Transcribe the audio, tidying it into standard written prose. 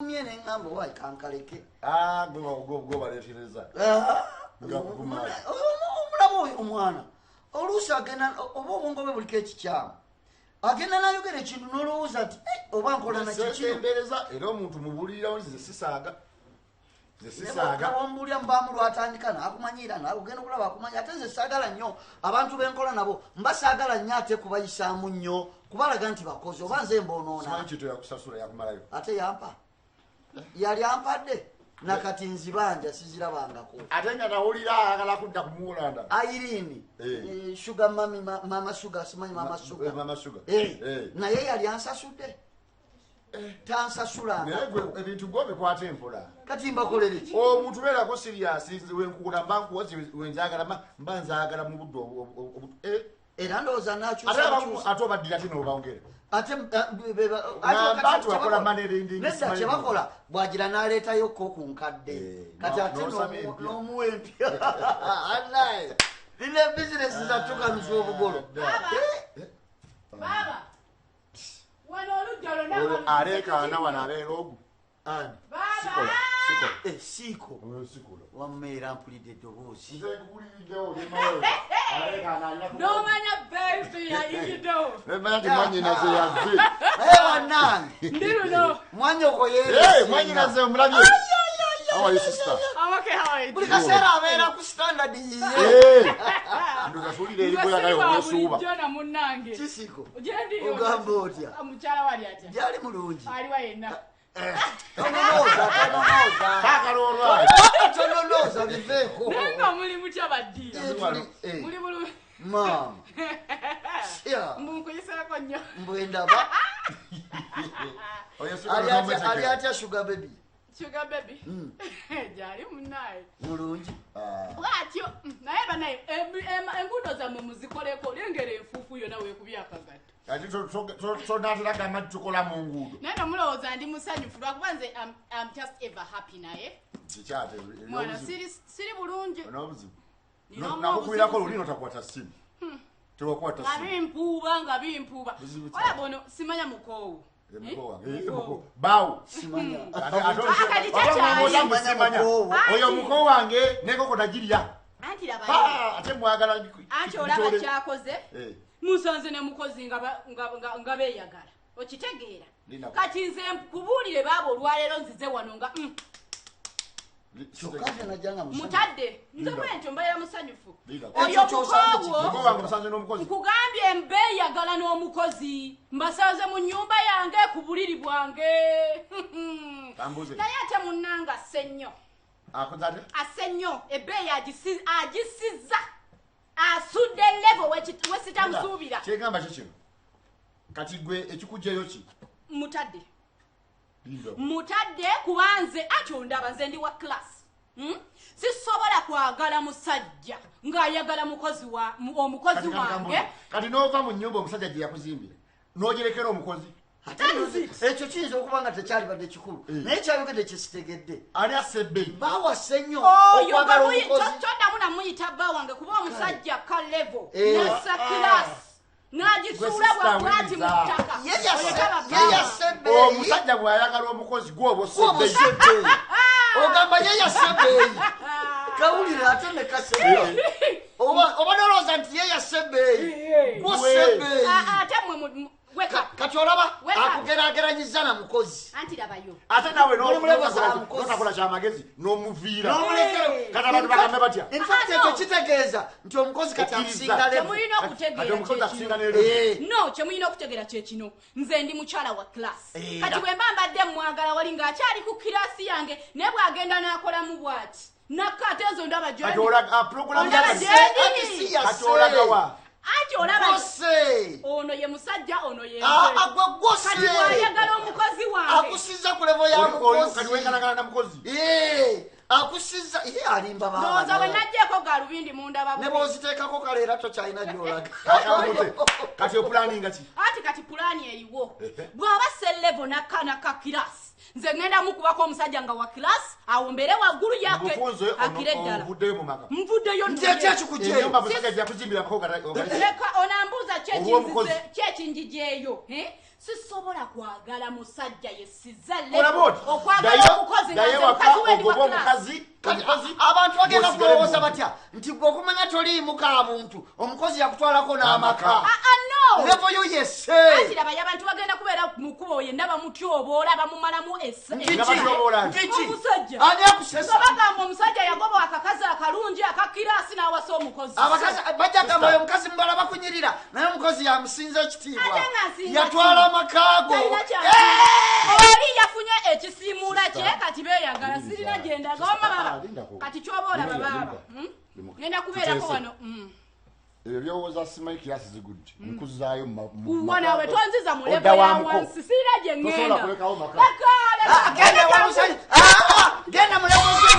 nyumye ne ngamba wayi kankaleke go baletereza omulabo oyo omwana oluusi agenda oba obwongo bwe buliko ekikyamu agenda nayogera ekintu n'olowooza nti oba nkola nakikiembereza era omuntu mubulirirawo nze sisaaga wamubulira mubaamu lwatandika naakumanyira nawe ogenda okulaba akumanya ate nze saagala nnyo abantu benkola nabo mba saagala nnyo ate kubayisaamu nnyo kubalaga nti bakozi oba nze mboonoona ate yampa yali ampadde nakati nzibanja sizirabangako ate nga nawulira ayagala kudda kumuwulanda Irene sugar mama sugar simanyi mama sugar naye yali ansasudde tansasulanga ebintu gwo bikwata empola kati mbakolera ki omuntu beerako serious wenkugula mbankuwozi wenzagala mba nzagala mu budde era ndowooza ate obaddira te nobawongera ate wakola nedda kyebakola bwagira naleetayoko ku nkadde kati ate n'omuwa empya anaye nina bizinesi zatukanuza obugolo alekaana wano abeera ogu siiko wammeera mpulidde eddoboozi nomanya nti mwanyinaze yazze wannange ndi luno mwanyoko mwanyinaze omulabye buli kaseera abeera ku standard yiye ndozatulira erigoyagayo wesuuba jona munnange kisiiko Jendi ogamba otya omukyala wali atya gyali mulungi aliwa yenna tononooza biveeko nenga muli mutya baddiira muli mulu maama mbunkuyisako nnyo mbwendaba ali atya sugar baby Sugar baby. Jali munaye. Mulungi. Watyo naye banaye engudo za muzikoleko lengere enfufu yo nawe kubyakagata. Ati so natulaga amatukola mu ngudo. Nenda mulowooza ndi musanyufu lwakubanze I'm just ever happy naye. Kikyate. Mwana siri bulungi. Onobuzibu. Nakukubirako lulino takwata simu. Tewakwata simu. Nga bimpuuba. Ola bono simanya mukoowu. Bawo simanya oyo muko wange nekoko nagirya ate mwagala anti olaba kyakoze musanze ne mukozi nga beeyagala okitegeera kati nze kubuulire baabo olwaleero nzize wano nga mutadde nze bwentyo mbeera musanyufu oyo mukoowo nkugambye mbeeyagala n'omukozi mbasaze mu nnyumba yange ku buliri bwange naye ate munnanga asse nnyo asse nnyo ebbeeyi agisiza asudde levo wesitamusuubira kyegamba kikino kati gwe ekikugjeyo ki mutadde kubanze atyo ndaba nze ndi wa class sisobola kwagala musajja ng'ayagala omukozi wange kati n'ova mu nnyumba omusajja gye yakuzimbira n'ogerekera omukozi ekyo kiyinza okuba nga tekyalibadde kikulu naye kyayogedde kyesitegedde ali asebbeyi bawase nnyo okwagala omukozi kyoddamu namuyita bba wange kuba omusajja ka levo nasa class n'agisuula bwati mu ttaka omusajja bw'ayagala omukozi gwoba osebbeyi ogamba yeyasebbeeyi kawulire ate nekasebbeeyi oba nolowooza nti yeyasebbeeyi gwosebbeeyi ate mwe kati olaba akugeraageranyiza na mukozi ate nawe notakola kyamagezi n'omuviira kati abantu bagambe batya infact ekyo kitegeeza nti omukozi kati akusinga kyemulina okutegeera kyekino nze ndi mukyala wa class kati bwe mba mbadde mwagala wali ng'akyali ku kirasi yange naye bw'agenda n'akolamu bw'ati nakate ezo ndaba gyendi anti olaba ono ye musajja ono ye kati bw'ayagala omukozi wange akusiza ku levo ya mukozi kati wenkanagana na mukozi akusiza ye alimba ndowooza bwe najjeeko galubindi munda babu ne bw'oziteekako kale era tokyalina gy'olaga kati opulaninga ki ati kati pulaani eriwo bw'aba sellevo nakka kirasi nze ŋŋenda mukubako omusajja nga wa kirasi awo mbeere waggulu yake akira eddala nvuddeyo leka onambuuza kyekinjijeeyo sisobola kwagala musajja yesiza okwagala omukozi abantu bagenda kulowooza batya nti gwe okumanya toliimuka muntu omukozi yakutwalako n'amaka levoyo yese kirabaya abantu bagenda kubeera mukubo ye ndaba mutyoboola bamumalamu omusajja ani akusesa bagamba omusajja yagoba akakazi akalungi akakirasi n'awasa omukozi bajja gamba oyo omukazi mubala bakunyirira naye omukozi yamusinza ekitiibwa yatwala amakaago oli yafunye ekisiimuula kye kati beeyagala sirina gyendaga omababa kati kyoboola babaaba ngenda kubeerako wano ebyo byowooza simanyi kirasi zigudde nkuzaayo wanawe tonziza mulebo ya wansi sirina gye ŋŋenda genda mulebuzi